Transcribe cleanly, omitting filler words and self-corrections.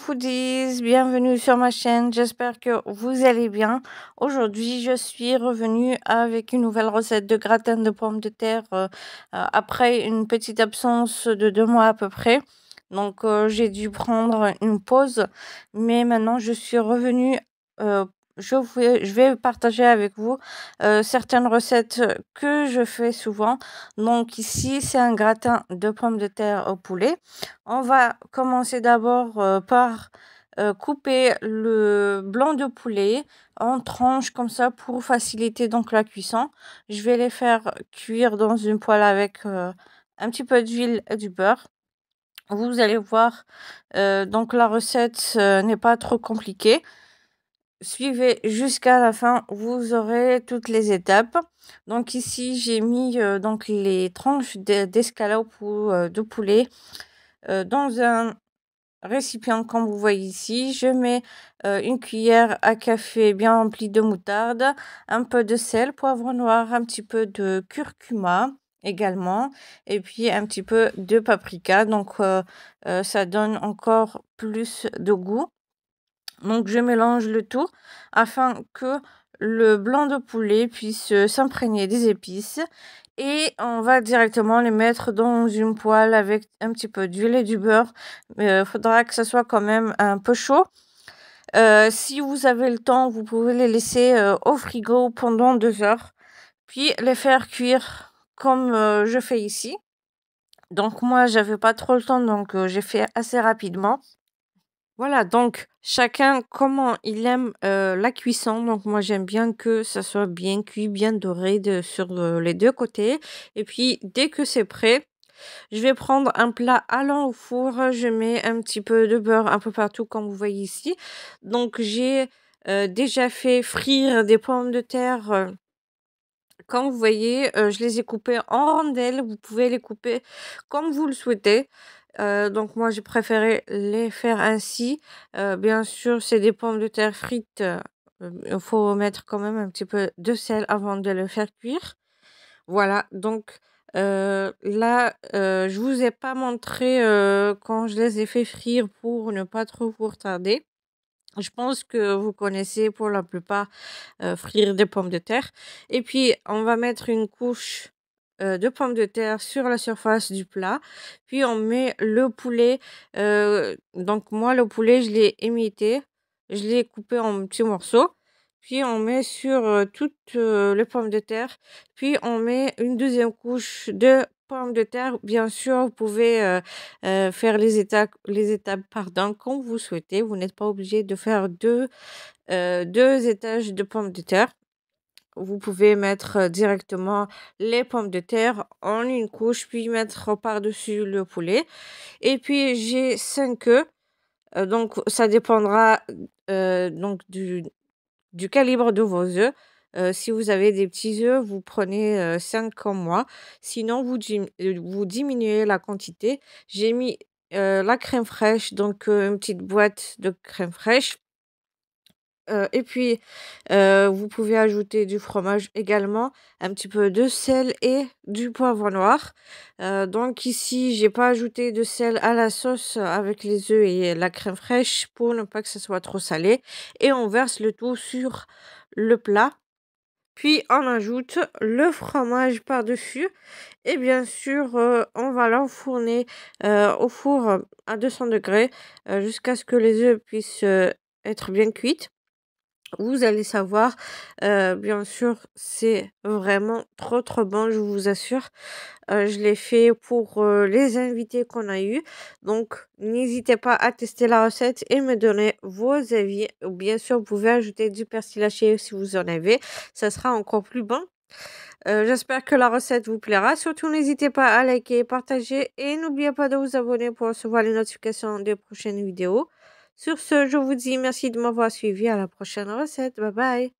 foodies, bienvenue sur ma chaîne, j'espère que vous allez bien. Aujourd'hui, je suis revenue avec une nouvelle recette de gratin de pommes de terre après une petite absence de 2 mois à peu près. Donc, j'ai dû prendre une pause, mais maintenant je suis revenue. Je vais partager avec vous certaines recettes que je fais souvent. Donc ici, c'est un gratin de pommes de terre au poulet. On va commencer d'abord par couper le blanc de poulet en tranches comme ça pour faciliter donc la cuisson. Je vais les faire cuire dans une poêle avec un petit peu d'huile et du beurre. Vous allez voir, donc la recette n'est pas trop compliquée. Suivez jusqu'à la fin, vous aurez toutes les étapes. Donc ici, j'ai mis donc les tranches d'escalope ou de poulet dans un récipient comme vous voyez ici. Je mets une cuillère à café bien remplie de moutarde, un peu de sel, poivre noir, un petit peu de curcuma également, et puis un petit peu de paprika. Donc ça donne encore plus de goût. Donc je mélange le tout afin que le blanc de poulet puisse s'imprégner des épices, et on va directement les mettre dans une poêle avec un petit peu d'huile et du beurre. Il faudra que ça soit quand même un peu chaud. Si vous avez le temps, vous pouvez les laisser au frigo pendant 2 heures, puis les faire cuire comme je fais ici. Donc moi, j'avais pas trop le temps, donc j'ai fait assez rapidement. Voilà, donc chacun comment il aime la cuisson. Donc moi j'aime bien que ça soit bien cuit, bien doré sur les deux côtés. Et puis dès que c'est prêt, je vais prendre un plat allant au four. Je mets un petit peu de beurre un peu partout comme vous voyez ici. Donc j'ai déjà fait frire des pommes de terre. Comme vous voyez, je les ai coupées en rondelles. Vous pouvez les couper comme vous le souhaitez. Donc moi, j'ai préféré les faire ainsi. Bien sûr, c'est des pommes de terre frites. Il faut mettre quand même un petit peu de sel avant de le faire cuire. Voilà, donc là, je vous ai pas montré quand je les ai fait frire pour ne pas trop vous retarder. Je pense que vous connaissez pour la plupart frire des pommes de terre. Et puis, on va mettre une couche de pommes de terre sur la surface du plat. Puis, on met le poulet. Donc, moi, le poulet, je l'ai émietté. Je l'ai coupé en petits morceaux. Puis, on met sur toutes les pommes de terre. Puis, on met une deuxième couche de pommes de terre. Bien sûr, vous pouvez faire les étapes pardon, comme vous souhaitez. Vous n'êtes pas obligé de faire deux étages de pommes de terre. Vous pouvez mettre directement les pommes de terre en une couche, puis mettre par-dessus le poulet. Et puis j'ai 5 œufs. Donc ça dépendra donc du calibre de vos œufs. Si vous avez des petits œufs, vous prenez 5 comme moi. Sinon, vous diminuez la quantité. J'ai mis la crème fraîche, donc une petite boîte de crème fraîche. Et puis, vous pouvez ajouter du fromage également, un petit peu de sel et du poivre noir. Donc ici, j'ai pas ajouté de sel à la sauce avec les œufs et la crème fraîche pour ne pas que ça soit trop salé, et on verse le tout sur le plat. Puis on ajoute le fromage par-dessus, et bien sûr, on va l'enfourner au four à 200 degrés jusqu'à ce que les œufs puissent être bien cuits. Vous allez savoir, bien sûr, c'est vraiment trop, trop bon, je vous assure. Je l'ai fait pour, les invités qu'on a eus. Donc n'hésitez pas à tester la recette et me donner vos avis. Ou bien sûr, vous pouvez ajouter du persil haché si vous en avez, ça sera encore plus bon. J'espère que la recette vous plaira. Surtout, n'hésitez pas à liker, partager, et n'oubliez pas de vous abonner pour recevoir les notifications des prochaines vidéos. Sur ce, je vous dis merci de m'avoir suivi. À la prochaine recette. Bye bye.